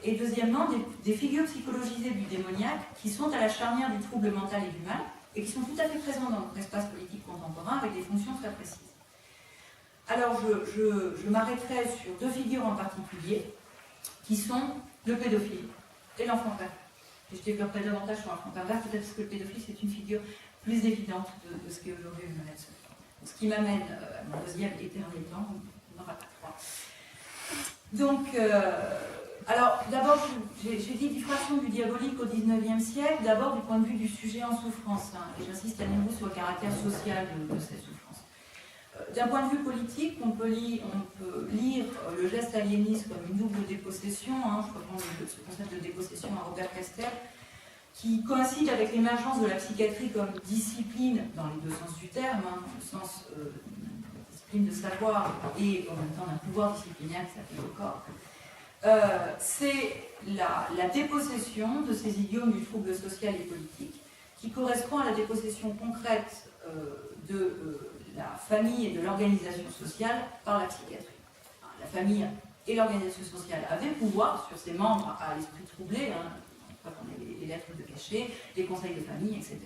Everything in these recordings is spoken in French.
et deuxièmement, des figures psychologisées du démoniaque qui sont à la charnière du trouble mental et du mal, et qui sont tout à fait présents dans notre espace politique contemporain avec des fonctions très précises. Alors, je m'arrêterai sur deux figures en particulier, qui sont le pédophile et l'enfant pervers. Et je développerai davantage sur l'enfant pervers, peut-être parce que le pédophile, c'est une figure plus évidente de ce qu'est aujourd'hui une relation. Ce qui m'amène à mon deuxième et dernier temps, on n'aura pas trois. Donc, alors, d'abord, j'ai dit diffraction du diabolique au XIXe siècle, d'abord du point de vue du sujet en souffrance, hein, et j'insiste à nouveau sur le caractère social de cette souffrance. D'un point de vue politique, on peut lire le geste aliéniste comme une double dépossession, hein, je reprends ce concept de dépossession à Robert Castel, qui coïncide avec l'émergence de la psychiatrie comme discipline, dans les deux sens du terme, hein, dans le sens discipline de savoir et en même temps d'un pouvoir disciplinaire qui s'appelle le corps. C'est la dépossession de ces idiomes du trouble social et politique qui correspond à la dépossession concrète de la famille et de l'organisation sociale par la psychiatrie. La famille et l'organisation sociale avaient pouvoir sur ses membres à l'esprit troublé, hein, on a les lettres de cachet, les conseils de famille, etc.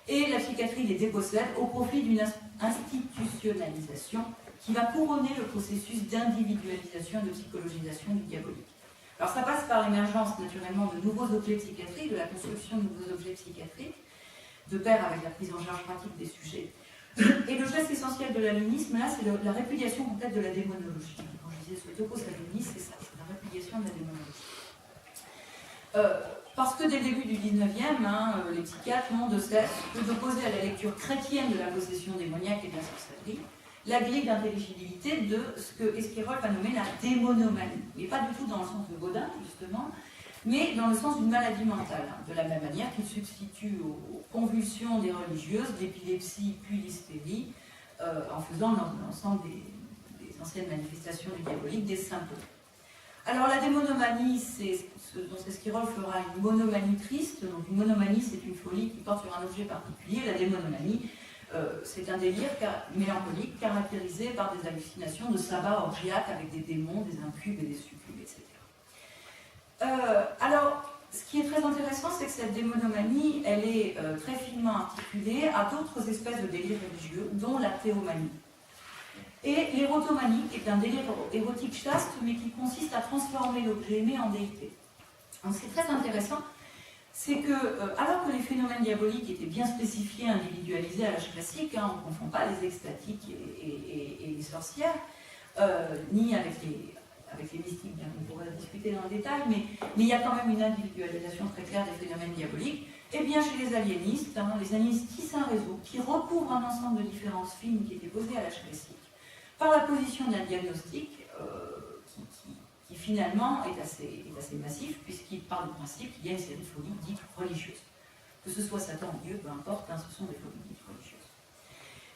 Et la psychiatrie les dépossède au profit d'une institutionnalisation qui va couronner le processus d'individualisation et de psychologisation du diabolique. Alors ça passe par l'émergence naturellement de nouveaux objets psychiatriques, de la construction de nouveaux objets psychiatriques, de pair avec la prise en charge pratique des sujets. Et le geste essentiel de l'aliénisme, là, c'est la répudiation complète de la démonologie. Quand je disais ce topos aliéniste, c'est ça, c'est la répudiation de la démonologie. Parce que dès le début du 19e, hein, les psychiatres n'ont de cesse que d'opposer à la lecture chrétienne de la possession démoniaque et de la sorcellerie la grille d'intelligibilité de ce que Esquirol va nommer la démonomanie. Mais pas du tout dans le sens de Baudin, justement, mais dans le sens d'une maladie mentale, hein, de la même manière qu'il substitue aux convulsions des religieuses, l'épilepsie puis l'hystérie, en faisant dans l'ensemble des anciennes manifestations du diabolique des symptômes. Alors la démonomanie, c'est ce dont Esquirol fera une monomanie triste. Donc une monomanie, c'est une folie qui porte sur un objet particulier. La démonomanie, c'est un délire mélancolique caractérisé par des hallucinations de sabbat orgiaque avec des démons, des incubes et des succubes, etc. Alors, ce qui est très intéressant, c'est que cette démonomanie, elle est très finement articulée à d'autres espèces de délires religieux, dont la théomanie. Et l'érotomanie, qui est un délire érotique chaste, mais qui consiste à transformer l'objet aimé en déité. Donc, ce qui est très intéressant, c'est que, alors que les phénomènes diaboliques étaient bien spécifiés, individualisés à l'âge classique, hein, on ne confond pas les extatiques et les sorcières, ni avec les mystiques, bien qu'on pourrait discuter dans le détail, mais il y a quand même une individualisation très claire des phénomènes diaboliques. Et bien chez les aliénistes, hein, tissent un réseau qui recouvre un ensemble de différences fines qui étaient posées à l'âge classique, par la position d'un diagnostic qui finalement est assez massif, puisqu'il part du principe qu'il y a une série de folies dites religieuses. Que ce soit Satan ou Dieu, peu importe, hein, ce sont des folies dites religieuses.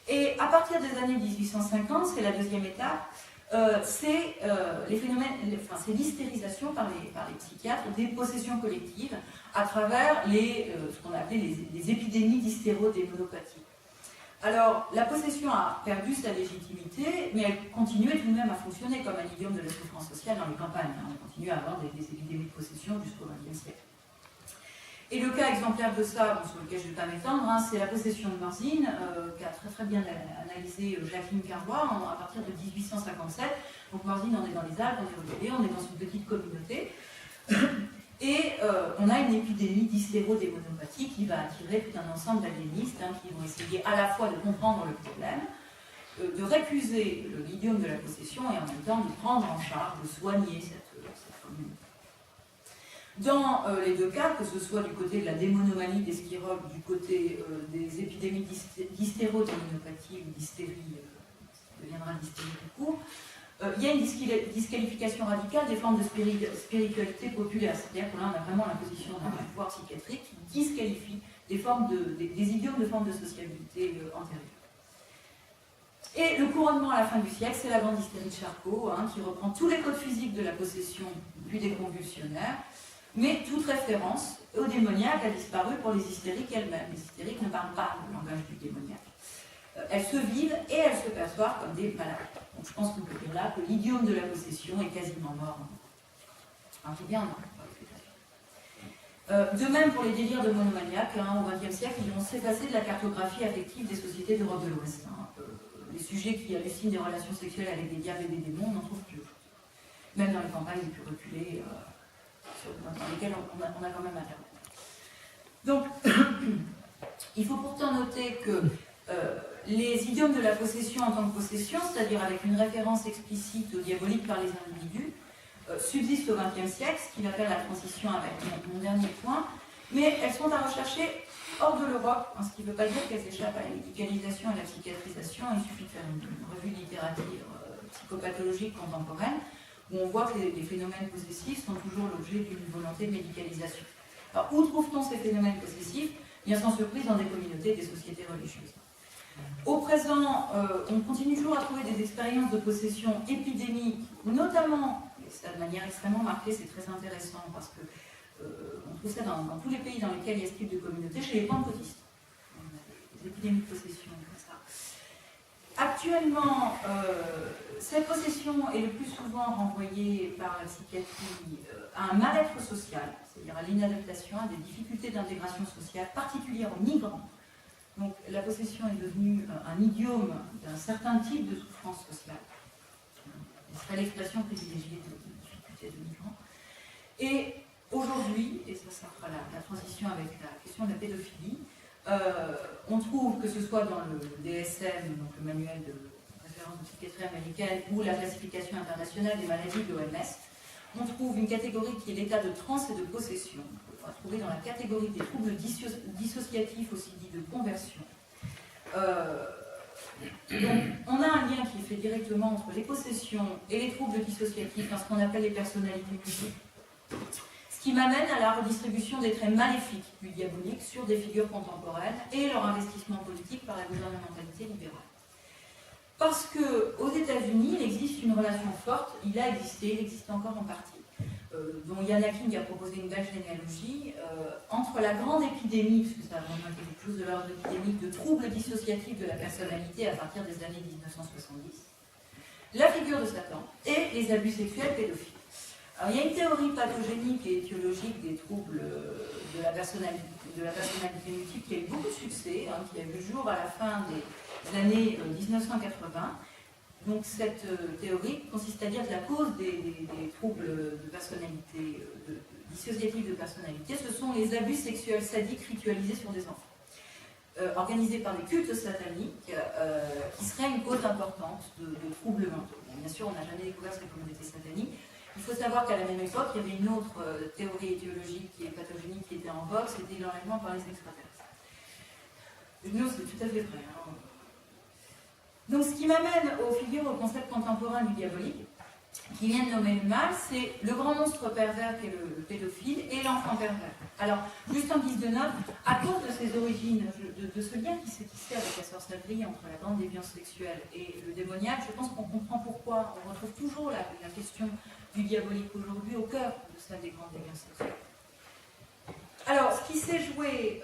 Et à partir des années 1850, c'est la deuxième étape, c'est l'hystérisation par les psychiatres des possessions collectives à travers ce qu'on appelait les épidémies d'hystérodémonopathie. Alors, la possession a perdu sa légitimité, mais elle continuait tout de même à fonctionner comme un idiome de la souffrance sociale dans les campagnes. On continue à avoir des épidémies de possession jusqu'au XXe siècle. Et le cas exemplaire de ça, sur lequel je ne vais pas m'étendre, hein, c'est la possession de Morzine, qu'a très très bien analysé Jacqueline Carrois à partir de 1857. Donc Morzine, on est dans les Alpes, on est au Gabé, on est dans une petite communauté. Et on a une épidémie d'hystérodémonopathie qui va attirer tout un ensemble d'aliénistes hein, qui vont essayer à la fois de comprendre le problème, de récuser l'idiome de la possession et en même temps de prendre en charge, de soigner cette communauté. Dans les deux cas, que ce soit du côté de la démonomanie d'Esquirol, du côté des épidémies d'hystérodémonopathie ou d'hystérie, qui deviendra l'hystérie tout court, il y a une disqualification radicale des formes de spiritualité populaire. C'est-à-dire que là, on a vraiment l'imposition d'un pouvoir psychiatrique qui disqualifie des idiomes de formes de sociabilité antérieures. Et le couronnement à la fin du siècle, c'est la grande hystérie de Charcot, hein, qui reprend tous les codes physiques de la possession, puis des convulsionnaires, mais toute référence au démoniaque a disparu pour les hystériques elles-mêmes. Les hystériques ne parlent pas le langage du démoniaque. Elles se vivent et elles se perçoivent comme des malades. Donc je pense qu'on peut dire là que l'idiome de la possession est quasiment mort. Un peu bien, non. De même pour les délires de monomaniaque, au XXe siècle, ils vont s'effacer de la cartographie affective des sociétés d'Europe de l'Ouest. Les sujets qui hallucinent des relations sexuelles avec des diables et des démons, on n'en trouve plus. Même dans les campagnes les plus reculées, dans lesquelles on a quand même Internet. Donc, il faut pourtant noter que les idiomes de la possession en tant que possession, c'est-à-dire avec une référence explicite au diabolique par les individus, subsistent au XXe siècle, ce qui va faire la transition avec mon dernier point, mais elles sont à rechercher hors de l'Europe, ce qui ne veut pas dire qu'elles échappent à la médicalisation et à la psychiatrisation. Il suffit de faire une revue littérature psychopathologique contemporaine, où on voit que les phénomènes possessifs sont toujours l'objet d'une volonté de médicalisation. Alors, où trouve-t-on ces phénomènes possessifs? Bien sans surprise dans des communautés, des sociétés religieuses. Au présent, on continue toujours à trouver des expériences de possession épidémiques, notamment, et ça de manière extrêmement marquée, c'est très intéressant, parce que on trouve ça dans tous les pays dans lesquels il y a ce type de communauté, chez les pentecôtistes. Des épidémies de possession, comme ça. Actuellement, cette possession est le plus souvent renvoyée par la psychiatrie à un mal-être social, c'est-à-dire à l'inadaptation, à des difficultés d'intégration sociale, particulières aux migrants. Donc la possession est devenue un idiome d'un certain type de souffrance sociale. Ce serait l'expression privilégiée de difficultés de migrants. Et aujourd'hui, et ça fera la transition avec la question de la pédophilie, on trouve que ce soit dans le DSM, donc le manuel de référence de psychiatrie américaine, ou la classification internationale des maladies de l'OMS, on trouve une catégorie qui est l'état de transe et de possession. On va trouver dans la catégorie des troubles dissociatifs, aussi dit de conversion. Donc, on a un lien qui est fait directement entre les possessions et les troubles dissociatifs dans ce qu'on appelle les personnalités multiples. Ce qui m'amène à la redistribution des traits maléfiques du diabolique sur des figures contemporaines et leur investissement politique par la gouvernementalité libérale. Parce qu'aux États-Unis, il existe une relation forte, il a existé, il existe encore en partie, dont Yann King a proposé une belle généalogie, entre la grande épidémie, puisque ça a vraiment été quelque chose de l'ordre épidémique, de troubles dissociatifs de la personnalité à partir des années 1970, la figure de Satan et les abus sexuels pédophiles. Alors, il y a une théorie pathogénique et étiologique des troubles de la personnalité multiple qui a eu beaucoup de succès, qui a vu le jour à la fin des années 1980. Donc cette théorie consiste à dire que la cause des troubles de personnalité, dissociatifs de personnalité, ce sont les abus sexuels sadiques ritualisés sur des enfants, organisés par des cultes sataniques, qui seraient une cause importante de troubles mentaux. Bon, bien sûr, on n'a jamais découvert cette communauté satanique. Il faut savoir qu'à la même époque, il y avait une autre théorie étiologique qui est pathogénique qui était en vogue, c'était l'enlèvement par les extraterrestres. Nous, c'est tout à fait vrai. Donc, ce qui m'amène aux figures, au concept contemporain du diabolique, qui vient de nommer le mal, c'est le grand monstre pervers qui est le pédophile et l'enfant pervers. Alors, juste en guise de note, à cause de ces origines, de ce lien qui s'est tissé avec la sorcellerie entre la grande déviance sexuelle et le démoniaque, je pense qu'on comprend pourquoi on retrouve toujours la question du diabolique aujourd'hui au cœur de celle des grandes déviances sexuelles. Alors, ce qui s'est joué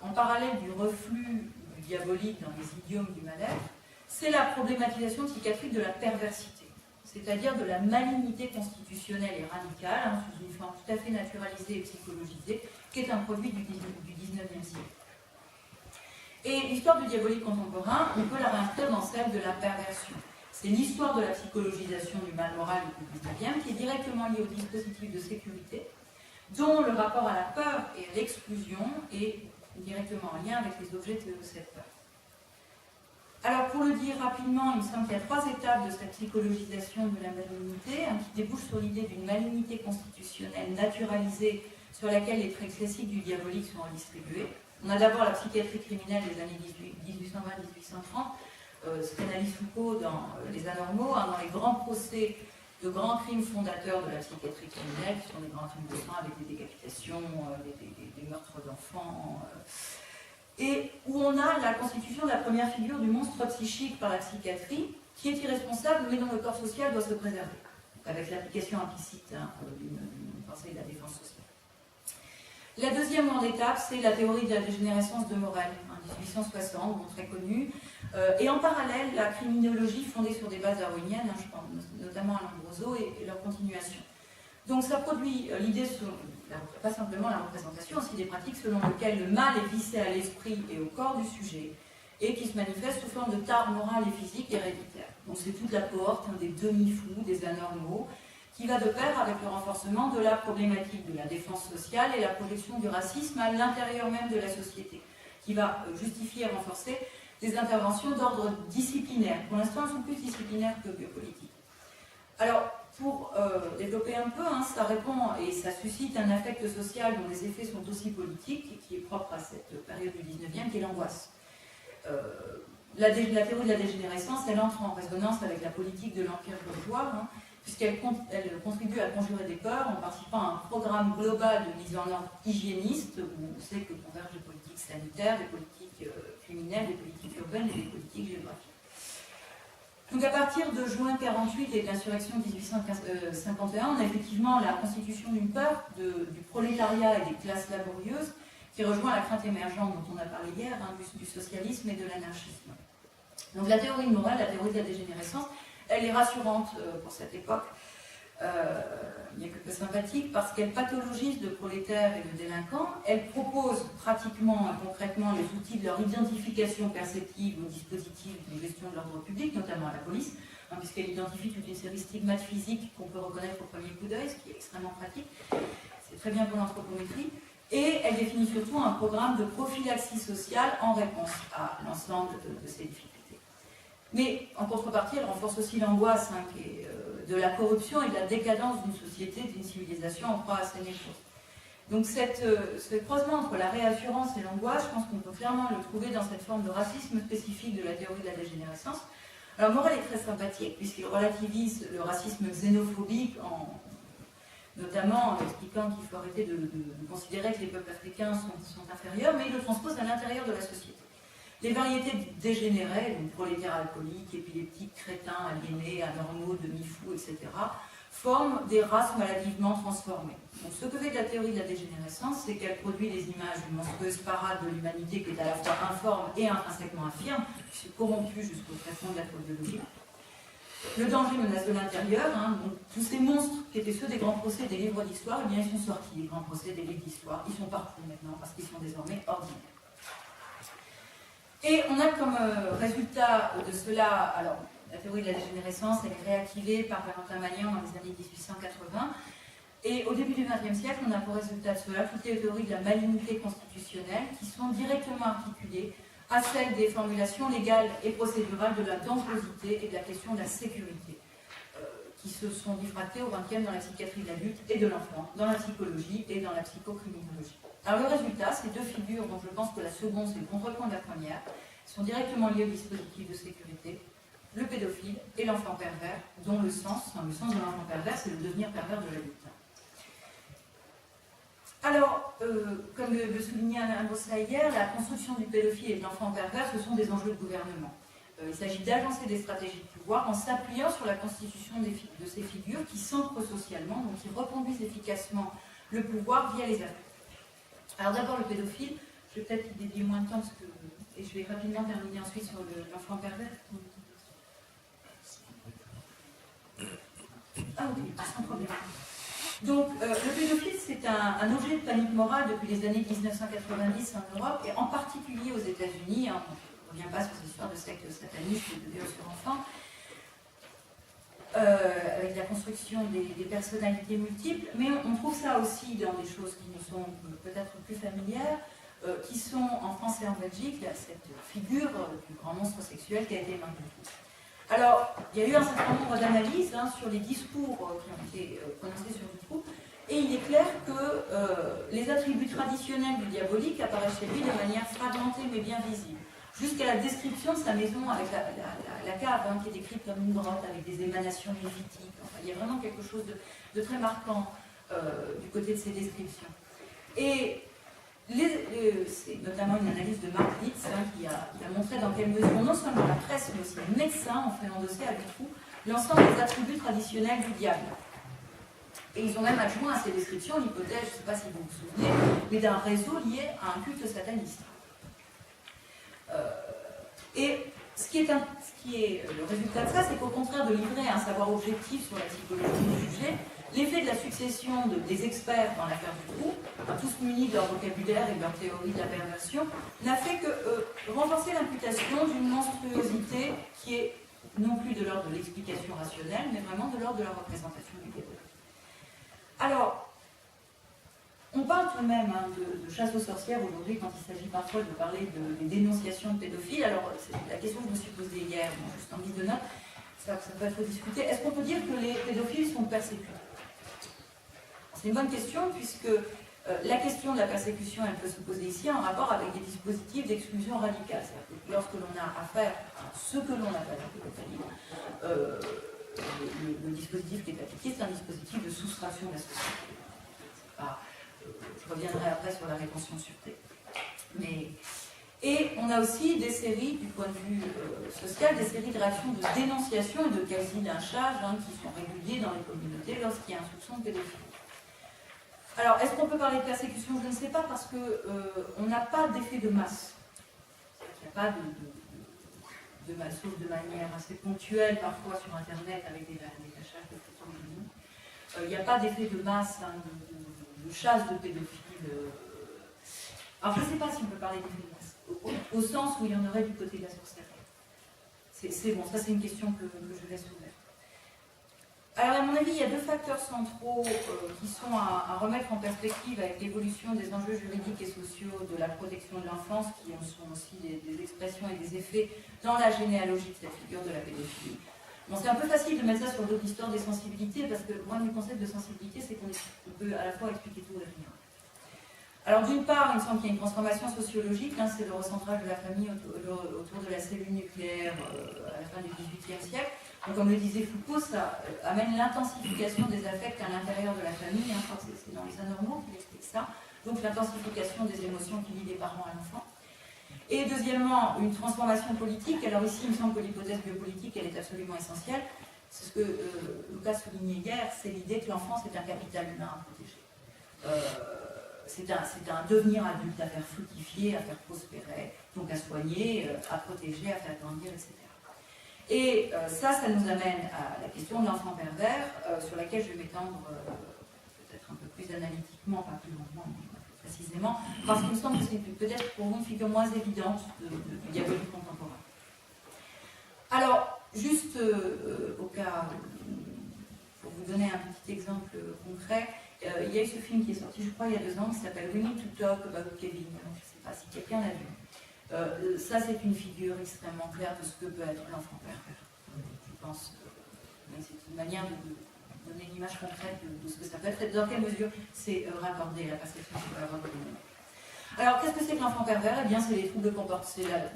en parallèle du reflux du diabolique dans les idiomes du mal-être, c'est la problématisation psychiatrique de la perversité, c'est-à-dire de la malignité constitutionnelle et radicale, sous une forme tout à fait naturalisée et psychologisée, qui est un produit du 19e siècle. Et l'histoire du diabolique contemporain, on peut la réinscrire dans celle de la perversion. C'est l'histoire de la psychologisation du mal moral du 19e qui est directement liée au dispositif de sécurité, dont le rapport à la peur et à l'exclusion est directement en lien avec les objets de cette peur. Alors, pour le dire rapidement, il me semble qu'il y a 3 étapes de cette psychologisation de la malignité, qui débouche sur l'idée d'une malignité constitutionnelle naturalisée sur laquelle les traits classiques du diabolique sont redistribués. On a d'abord la psychiatrie criminelle des années 1820-1830, ce qu'analyse Foucault dans Les Anormaux, dans les grands procès de grands crimes fondateurs de la psychiatrie criminelle, qui sont des grands crimes de sang avec des décapitations, des meurtres d'enfants, et où on a la constitution de la première figure du monstre psychique par la psychiatrie, qui est irresponsable, mais dont le corps social doit se préserver, avec l'application implicite d'une pensée de la défense sociale. La deuxième grande étape, c'est la théorie de la dégénérescence de Morel, 1860, bon, très connue, et en parallèle, la criminologie fondée sur des bases darwiniennes, je pense notamment à Lombroso, et leur continuation. Donc ça produit l'idée, pas simplement la représentation, aussi des pratiques selon lesquelles le mal est vissé à l'esprit et au corps du sujet, et qui se manifeste sous forme de tares morales et physiques héréditaires. Donc c'est toute la cohorte des demi-fous, des anormaux, qui va de pair avec le renforcement de la problématique de la défense sociale et la projection du racisme à l'intérieur même de la société, qui va justifier et renforcer des interventions d'ordre disciplinaire. Pour l'instant, elles sont plus disciplinaires que biopolitiques. Alors, pour développer un peu, ça répond et ça suscite un affect social dont les effets sont aussi politiques, et qui est propre à cette période du 19e, qui est l'angoisse. La théorie de la dégénérescence, elle entre en résonance avec la politique de l'Empire bourgeois, puisqu'elle contribue à conjurer des peurs en participant à un programme global de mise en ordre hygiéniste, où on sait que convergent des politiques sanitaires, des politiques criminelles, des politiques urbaines et des politiques géographiques. Donc à partir de juin 48 et de l'insurrection de 1851, on a effectivement la constitution d'une peur du prolétariat et des classes laborieuses qui rejoint la crainte émergente dont on a parlé hier, du socialisme et de l'anarchisme. Donc la théorie morale, la théorie de la dégénérescence, elle est rassurante pour cette époque, il y a quelque sympathique, parce qu'elle pathologise le prolétaire et le délinquant, elle propose pratiquement et concrètement les outils de leur identification perceptive au dispositif de gestion de l'ordre public, notamment à la police, puisqu'elle identifie toute une série de stigmates physiques qu'on peut reconnaître au premier coup d'œil, ce qui est extrêmement pratique. C'est très bien pour l'anthropométrie. Et elle définit surtout un programme de prophylaxie sociale en réponse à l'ensemble de ces difficultés. Mais en contrepartie, elle renforce aussi l'angoisse de la corruption et de la décadence d'une société, d'une civilisation en proie à sa névrose. Donc ce croisement entre la réassurance et l'angoisse, je pense qu'on peut clairement le trouver dans cette forme de racisme spécifique de la théorie de la dégénérescence. Alors Morel est très sympathique puisqu'il relativise le racisme xénophobique notamment en expliquant qu'il faut arrêter de considérer que les peuples africains sont inférieurs, mais il le transpose à l'intérieur de la société. Les variétés dégénérées, donc prolétaires alcooliques, épileptiques, crétins, aliénés, anormaux, demi-fous, etc., forment des races maladivement transformées. Donc, ce que fait la théorie de la dégénérescence, c'est qu'elle produit des images d'une monstrueuse parade de l'humanité qui est à la fois informe et intrinsèquement infirme, qui se corrompue jusqu'au traitement de la biologie. Le danger menace de l'intérieur, donc tous ces monstres qui étaient ceux des grands procès des livres d'histoire, eh bien ils sont sortis des grands procès des livres d'histoire, ils sont partout maintenant parce qu'ils sont désormais ordinaires. Et on a comme résultat de cela, alors la théorie de la dégénérescence, elle est réactivée par Valentin Magnan dans les années 1880, et au début du XXe siècle, on a pour résultat de cela toutes les théories de la malignité constitutionnelle qui sont directement articulées à celle des formulations légales et procédurales de la dangerosité et de la question de la sécurité, qui se sont diffractées au XXe dans la psychiatrie de l'adulte et de l'enfant, dans la psychologie et dans la psychocriminologie. Alors le résultat, ces deux figures dont je pense que la seconde c'est le contrepoint de la première, sont directement liées au dispositif de sécurité, le pédophile et l'enfant pervers, dont le sens de l'enfant pervers, c'est le devenir pervers de l'adulte. Alors, comme le soulignait Alain Bossa hier, la construction du pédophile et de l'enfant pervers, ce sont des enjeux de gouvernement. Il s'agit d'agencer des stratégies de pouvoir en s'appuyant sur la constitution de ces figures qui s'ancrent socialement, donc qui reconduisent efficacement le pouvoir via les affects. Alors d'abord le pédophile, je vais peut-être y dédier moins de temps, et je vais rapidement terminer ensuite sur l'enfant pervers. Ah oui, sans problème. Donc, le pédophile, c'est un objet de panique morale depuis les années 1990 en Europe, et en particulier aux États-Unis. On ne revient pas sur ces histoires de sectes satanistes et de viol sur enfants, avec la construction des personnalités multiples, mais on trouve ça aussi dans des choses qui nous sont peut-être plus familières, qui sont en France et en Belgique, il y a cette figure du grand monstre sexuel qui a été Marc Dutroux. Alors, il y a eu un certain nombre d'analyses sur les discours qui ont été prononcés sur Dutroux, et il est clair que les attributs traditionnels du diabolique apparaissent chez lui de manière fragmentée mais bien visible, jusqu'à la description de sa maison avec la cave qui est décrite comme une grotte avec des émanations lévitiques. Enfin, il y a vraiment quelque chose de très marquant du côté de ces descriptions. Et c'est notamment une analyse de Marc Litz qui a montré dans quelle mesure non seulement la presse mais aussi les médecins ont fait endosser à Dutroux l'ensemble des attributs traditionnels du diable. Et ils ont même adjoint à ces descriptions l'hypothèse, je ne sais pas si vous vous souvenez, mais d'un réseau lié à un culte sataniste. Et ce qui est le résultat de ça, c'est qu'au contraire de livrer un savoir objectif sur la psychologie du sujet, l'effet de la succession des experts dans l'affaire du trou, tous munis de leur vocabulaire et de leur théorie de la perversion, n'a fait que renforcer l'imputation d'une monstruosité qui est non plus de l'ordre de l'explication rationnelle, mais vraiment de l'ordre de la représentation du pédophile. Alors, on parle tout de même de chasse aux sorcières aujourd'hui quand il s'agit parfois de parler des dénonciations de pédophiles. Alors, c'est la question que je me suis posée hier, juste en guise de note, ça peut être discuté. Est-ce qu'on peut dire que les pédophiles sont persécutés? C'est une bonne question, puisque la question de la persécution, elle peut se poser ici en rapport avec des dispositifs d'exclusion radicale. C'est-à-dire que lorsque l'on a affaire à ce que l'on appelle la pédophilie, le dispositif qui est appliqué, c'est un dispositif de soustraction de la société. Je reviendrai après sur la rétention sûreté. Et on a aussi des séries, du point de vue social, des séries de réactions de dénonciation et de quasi-lynchage qui sont réguliers dans les communautés lorsqu'il y a un soupçon de pédophilie. Alors, est-ce qu'on peut parler de persécution? Je ne sais pas, parce qu'on n'a pas d'effet de masse. Il n'y a pas de masse, sauf de manière assez ponctuelle, parfois sur Internet, avec des cachages de photos de nous. Il n'y a pas d'effet de masse, de chasse de pédophiles. Alors, je ne sais pas si on peut parler d'effet de masse, au sens où il y en aurait du côté de la sorcellerie. C'est bon, ça c'est une question que je laisse ouverte. Alors, à mon avis, il y a deux facteurs centraux qui sont à remettre en perspective avec l'évolution des enjeux juridiques et sociaux de la protection de l'enfance, qui sont aussi des expressions et des effets dans la généalogie de cette figure de la pédophilie. Bon, c'est un peu facile de mettre ça sur d'autres histoires des sensibilités, parce que moi, le concept de sensibilité, c'est qu'on peut à la fois expliquer tout et rien. Alors, d'une part, il me semble qu'il y a une transformation sociologique, c'est le recentrage de la famille autour de la cellule nucléaire à la fin du XVIIIe siècle. Donc, comme le disait Foucault, ça amène l'intensification des affects à l'intérieur de la famille. Je crois que c'est dans les anormaux qu'il explique ça. Donc, l'intensification des émotions qui lient les parents à l'enfant. Et deuxièmement, une transformation politique. Alors ici, il me semble que l'hypothèse biopolitique, elle est absolument essentielle. C'est ce que Lucas soulignait hier, c'est l'idée que l'enfance est un capital humain à protéger. C'est un devenir adulte à faire fructifier, à faire prospérer, donc à soigner, à protéger, à faire grandir, etc. Et ça nous amène à la question de l'enfant pervers, sur laquelle je vais m'étendre peut-être un peu plus analytiquement, pas plus longuement, mais plus précisément, parce qu'il me semble que c'est peut-être pour vous une figure moins évidente du diabolique contemporain. Alors, juste au cas, pour vous donner un petit exemple concret, il y a eu ce film qui est sorti, je crois, il y a 2 ans, qui s'appelle We Need to Talk About Kevin. Alors, je ne sais pas si quelqu'un l'a vu. Ça, c'est une figure extrêmement claire de ce que peut être l'enfant pervers. Je pense que c'est une manière de donner une image concrète de ce que ça peut être. Dans quelle mesure c'est raccordé à la perception qu'on peut avoir de lui-même. Alors, qu'est-ce que c'est que l'enfant pervers? Eh bien, c'est les troubles comportementaux,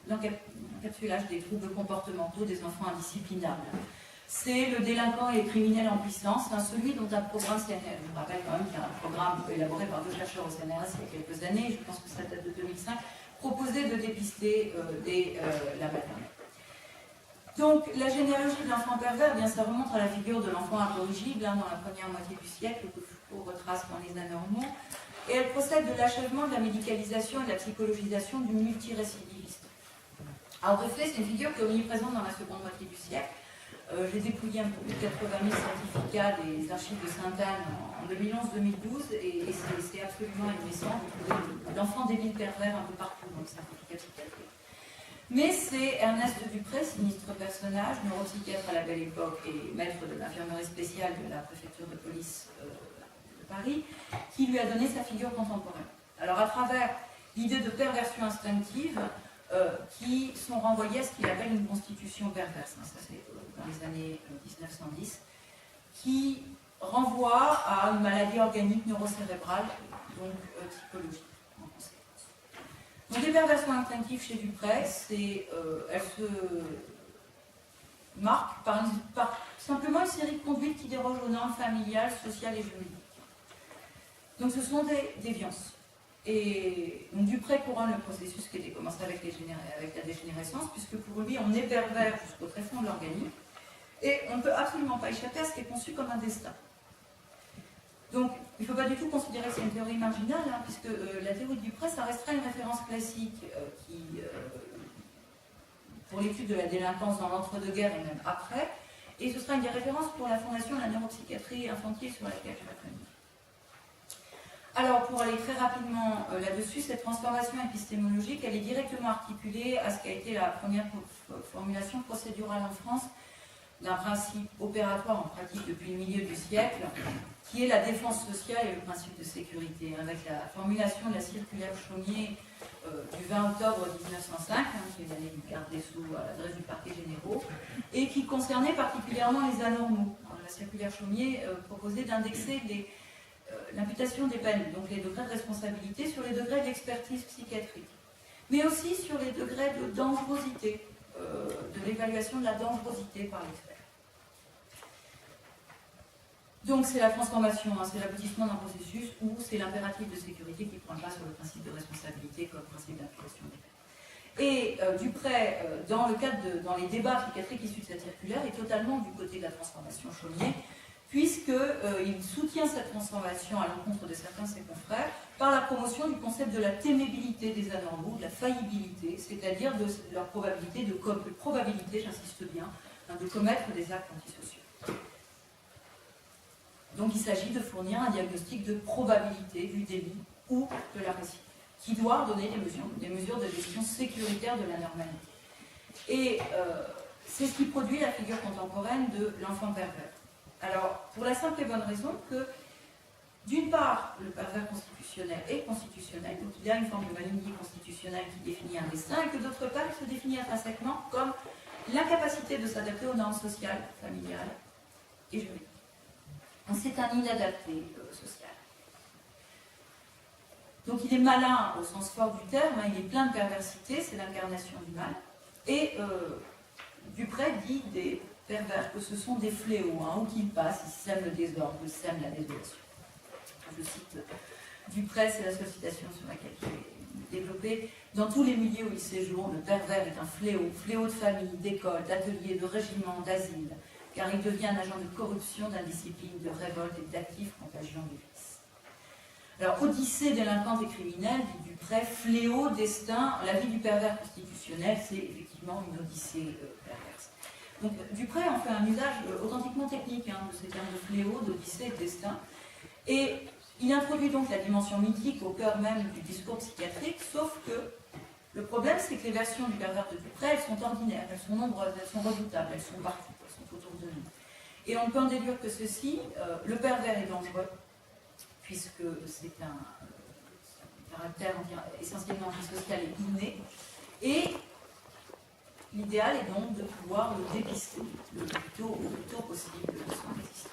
l'encapsulage des troubles comportementaux des enfants indisciplinables. C'est le délinquant et le criminel en puissance, celui dont un programme CNRS, je vous rappelle quand même qu'il y a un programme élaboré par 2 chercheurs au CNRS il y a quelques années, je pense que ça date de 2005, proposait de dépister la maternelle. Donc, la généalogie de l'enfant pervers, eh bien, ça remonte à la figure de l'enfant incorrigible dans la première moitié du siècle, que Foucault retrace dans Les Anormaux, et elle procède de l'achèvement de la médicalisation et de la psychologisation du multirécidiviste. Alors, de fait, c'est une figure qui est omniprésente dans la seconde moitié du siècle. J'ai dépouillé un peu plus de 80 000 certificats des archives de Sainte-Anne en 2011-2012 et c'est absolument intéressant de trouver l'enfant débile pervers un peu partout dans les certificats psychiatriques. Mais c'est Ernest Dupré, sinistre personnage, neuropsychiatre à la Belle Époque et maître de l'infirmerie spéciale de la préfecture de police de Paris, qui lui a donné sa figure contemporaine. Alors à travers l'idée de perversion instinctive, qui sont renvoyés à ce qu'il appelle une constitution perverse. Ça, c'est dans les années 1910, qui renvoie à une maladie organique neurocérébrale, donc psychologique, en conséquence. Donc, les perversions instinctives chez Dupré, elles se marquent par simplement une série de conduites qui dérogent aux normes familiales, sociales et juridiques. Donc, ce sont des déviances. Et donc, Dupré couronne le processus qui était commencé avec la dégénérescence, puisque pour lui, on est pervers jusqu'au tréfonds de l'organisme, et on ne peut absolument pas échapper à ce qui est conçu comme un destin. Donc, il ne faut pas du tout considérer que c'est une théorie marginale, puisque la théorie de Dupré, ça restera une référence classique pour l'étude de la délinquance dans l'entre-deux-guerres et même après, Et ce sera une des références pour la Fondation de la neuropsychiatrie infantile sur laquelle je vais revenir. Alors, pour aller très rapidement là-dessus, cette transformation épistémologique, elle est directement articulée à ce qu'a été la première formulation procédurale en France d'un principe opératoire en pratique depuis le milieu du siècle, qui est la défense sociale et le principe de sécurité, avec la formulation de la circulaire Chaumié du 20 octobre 1905, qui est l'année du garde des Sceaux à l'adresse du parquet généraux, et qui concernait particulièrement les anormaux. Alors, la circulaire Chaumié proposait d'indexer l'imputation des peines, donc les degrés de responsabilité, sur les degrés d'expertise psychiatrique, mais aussi sur les degrés de dangerosité, de l'évaluation de la dangerosité par l'expert. Donc c'est la transformation, c'est l'aboutissement d'un processus où c'est l'impératif de sécurité qui prend le pas sur le principe de responsabilité comme principe d'imputation des peines. Et Duprey, dans les débats psychiatriques issus de cette circulaire, est totalement du côté de la transformation Chaumié, puisqu'il soutient cette transformation à l'encontre de certains de ses confrères par la promotion du concept de la témébilité des anormaux, de la faillibilité, c'est-à-dire de leur probabilité, j'insiste bien, de commettre des actes antisociaux. Donc il s'agit de fournir un diagnostic de probabilité du délit ou de la récidive, qui doit donner des mesures de gestion sécuritaire de la normalité. Et c'est ce qui produit la figure contemporaine de l'enfant pervers. Alors, pour la simple et bonne raison que, d'une part, le pervers constitutionnel est constitutionnel, donc il y a une forme de malignité constitutionnelle qui définit un destin, et que d'autre part, il se définit intrinsèquement comme l'incapacité de s'adapter aux normes sociales, familiales et juridiques. Donc c'est un inadapté social. Donc il est malin au sens fort du terme, il est plein de perversité, c'est l'incarnation du mal. Et Duprey dit des pervers que ce sont des fléaux, où qu'ils passent, ils sèment le désordre, ils sèment la désolation. Je cite Duprey, c'est la seule citation sur laquelle je vais développer. Dans tous les milieux où il séjourne, le pervers est un fléau, fléau de famille, d'école, d'atelier, de régiment, d'asile, car il devient un agent de corruption, d'indiscipline, de révolte et d'actif contagion du vice. Alors, Odyssée délinquante et criminelle, dit Duprey, fléau, destin, la vie du pervers constitutionnel, c'est effectivement une odyssée perverse. Donc, Duprey en fait un usage authentiquement technique de ces termes de fléau, d'odyssée et de destin. Et il introduit donc la dimension mythique au cœur même du discours psychiatrique, sauf que le problème, c'est que les versions du pervers de Duprey, elles sont ordinaires, elles sont nombreuses, elles sont redoutables, elles sont partout, elles sont autour de nous. Et on ne peut en déduire que ceci, le pervers est dangereux, puisque c'est un caractère essentiellement antisocial et inné, et l'idéal est donc de pouvoir le dépister le plus tôt possible de son existence.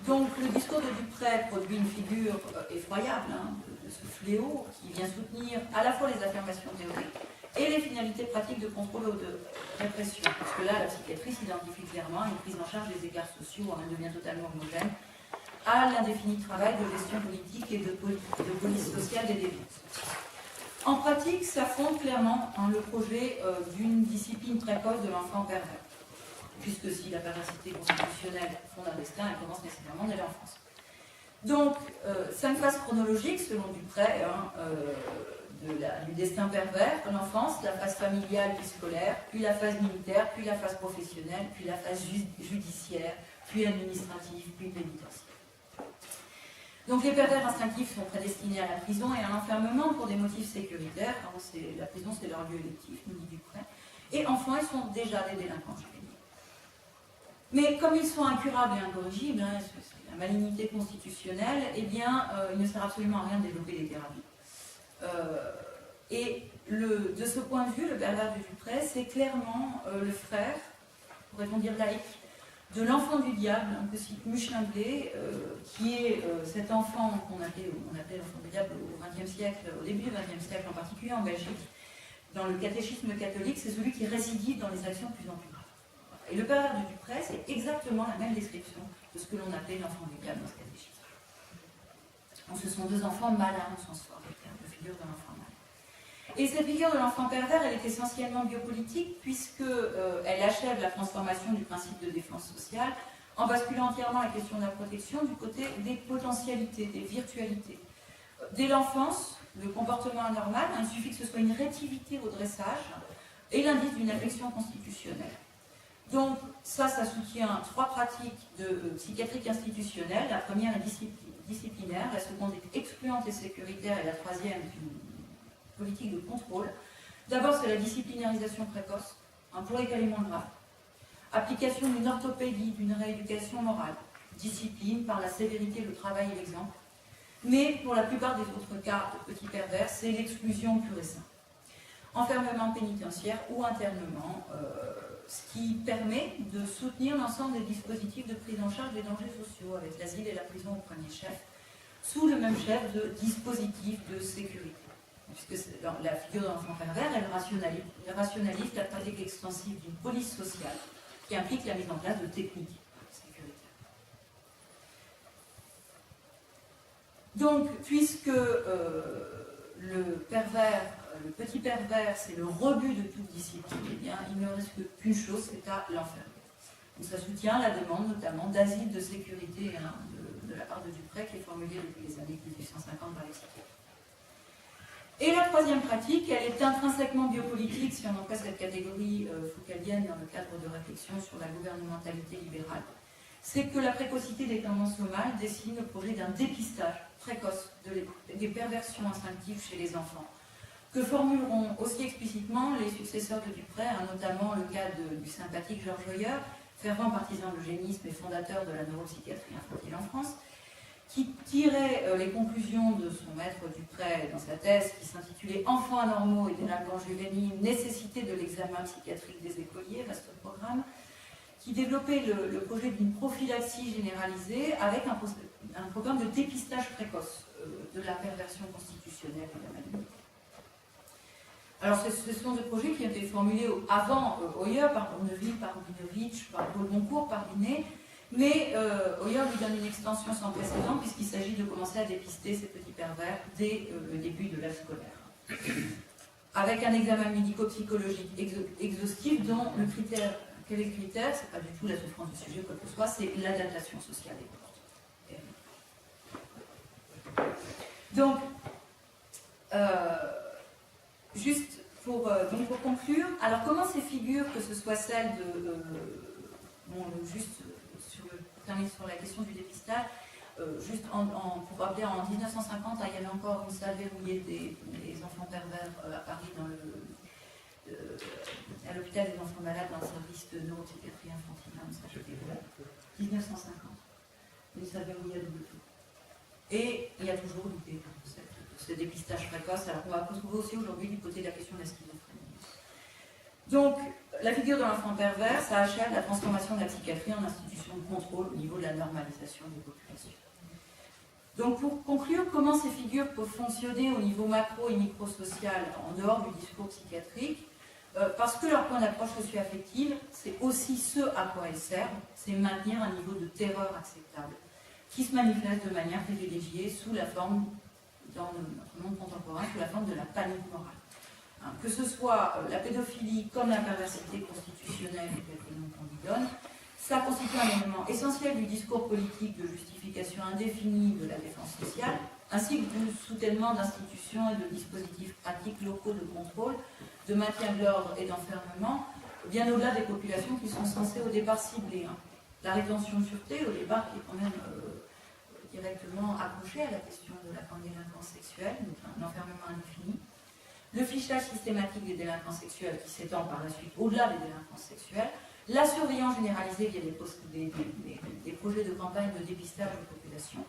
Donc le discours de Duprey produit une figure effroyable de ce fléau qui vient soutenir à la fois les affirmations théoriques et les finalités pratiques de contrôle ou de répression. Parce que là, la psychiatrie s'identifie clairement à une prise en charge des écarts sociaux, elle devient totalement homogène, à l'indéfini travail de gestion politique et de police sociale des déviances. En pratique, ça fonde clairement le projet d'une discipline précoce de l'enfant pervers. Puisque si la perversité constitutionnelle fonde un destin, elle commence nécessairement dès l'enfance. Donc, 5 phases chronologiques, selon Duprey, du destin pervers, l'enfance, la phase familiale puis scolaire, puis la phase militaire, puis la phase professionnelle, puis la phase judiciaire, puis administrative, puis pénitentiaire. Donc les pervers instinctifs sont prédestinés à la prison et à l'enfermement pour des motifs sécuritaires. La prison, c'est leur lieu électif, nous dit Duprey. Et enfin, ils sont déjà des délinquants juvéniles. Mais comme ils sont incurables et incorrigibles, c'est la malignité constitutionnelle, eh bien, il ne sert absolument à rien de développer des thérapies. Et de ce point de vue, le pervers de Duprey, c'est clairement le frère, pourrait-on dire laïque, de l'enfant du diable, un peu Muchlinglé, qui est cet enfant qu'on appelait l'enfant du diable au XXe siècle, au début du XXe siècle, en particulier en Belgique. Dans le catéchisme catholique, c'est celui qui récidive dans les actions de plus en plus graves. Et le pervers de Duprey, c'est exactement la même description de ce que l'on appelait l'enfant du diable dans ce catéchisme. Donc ce sont deux enfants malins au sens fort, de figure de l'enfant malin. Et cette figure de l'enfant pervers, elle est essentiellement biopolitique, puisqu'elle achève la transformation du principe de défense sociale en basculant entièrement la question de la protection du côté des potentialités, des virtualités. Dès l'enfance, le comportement anormal, il suffit que ce soit une rétivité au dressage, est l'indice d'une affection constitutionnelle. Donc ça soutient 3 pratiques de psychiatrique institutionnelle. La première est disciplinaire, la seconde est excluante et sécuritaire, et la troisième est une politique de contrôle. D'abord, c'est la disciplinarisation précoce, pour les cas les moins graves. Application d'une orthopédie, d'une rééducation morale. Discipline par la sévérité, le travail et l'exemple. Mais pour la plupart des autres cas de petits pervers, c'est l'exclusion pure et simple. Enfermement pénitentiaire ou internement, ce qui permet de soutenir l'ensemble des dispositifs de prise en charge des dangers sociaux, avec l'asile et la prison au premier chef, sous le même chef de dispositif de sécurité. Puisque la figure de l'enfant pervers, elle rationalise la pratique extensive d'une police sociale qui implique la mise en place de techniques sécuritaires. Donc, puisque le petit pervers, c'est le rebut de toute discipline, eh bien, il ne reste qu'une chose, c'est à l'enfermer. Donc, ça soutient la demande notamment d'asile de sécurité de la part de Dupré, qui est formulée depuis les années 1850 par les psychiatres. Et la troisième pratique, elle est intrinsèquement biopolitique, si on emploie cette catégorie foucaldienne dans le cadre de réflexion sur la gouvernementalité libérale, c'est que la précocité des tendances somales dessine le projet d'un dépistage précoce des perversions instinctives chez les enfants, que formuleront aussi explicitement les successeurs de Dupré, notamment le cas du sympathique Georges Hoyer, fervent partisan de l'eugénisme et fondateur de la neuropsychiatrie infantile en France, qui tirait les conclusions de son maître Dupré dans sa thèse qui s'intitulait « Enfants anormaux et délinquants juvéniles, nécessité de l'examen psychiatrique des écoliers », vaste programme, qui développait le projet d'une prophylaxie généralisée avec un programme de dépistage précoce de la perversion constitutionnelle et de la malignité. Alors, ce sont des projets qui ont été formulés avant Hoyer, par Bourneville, par Rubinovitch, par Paul Goncourt, par Binet, mais Hoyer lui donne une extension sans précédent puisqu'il s'agit de commencer à dépister ces petits pervers dès le début de l'âge scolaire. Avec un examen médico-psychologique exhaustif dont le critère, quel est le critère? C'est pas du tout la souffrance du sujet, quoi que ce soit, c'est l'adaptation sociale des comportements. Donc, juste pour conclure, alors comment ces figures, que ce soit celles de... termine sur la question du dépistage, pour rappeler, en 1950, il y avait encore une salle verrouillée des enfants pervers à Paris, à l'hôpital des enfants malades, dans le service de neuropsychiatrie infantile, 1950. Une salle verrouillée à double tour. Et il y a toujours l'idée de ce dépistage précoce, alors qu'on va retrouver aussi aujourd'hui du côté de la question de la schizophrénie. Donc, la figure de l'enfant pervers, ça achève la transformation de la psychiatrie en institution de contrôle au niveau de la normalisation des populations. Donc, pour conclure, comment ces figures peuvent fonctionner au niveau macro et micro-social en dehors du discours psychiatrique? Parce que leur point d'approche socio-affective, c'est aussi ce à quoi elles servent, c'est maintenir un niveau de terreur acceptable, qui se manifeste de manière privilégiée sous la forme, dans notre monde contemporain, sous la forme de la panique morale. Que ce soit la pédophilie comme la perversité constitutionnelle, que nous qu'on lui donne, ça constitue un élément essentiel du discours politique de justification indéfinie de la défense sociale, ainsi que du soutènement d'institutions et de dispositifs pratiques locaux de contrôle, de maintien de l'ordre et d'enfermement, bien au-delà des populations qui sont censées au départ cibler. La rétention de sûreté, au départ, qui est quand même directement accrochée à la question de la délinquance sexuelle, donc un enfermement indéfini. Le fichage systématique des délinquants sexuels qui s'étend par la suite au-delà des délinquances sexuelles, la surveillance généralisée via des projets de campagne de dépistage de population,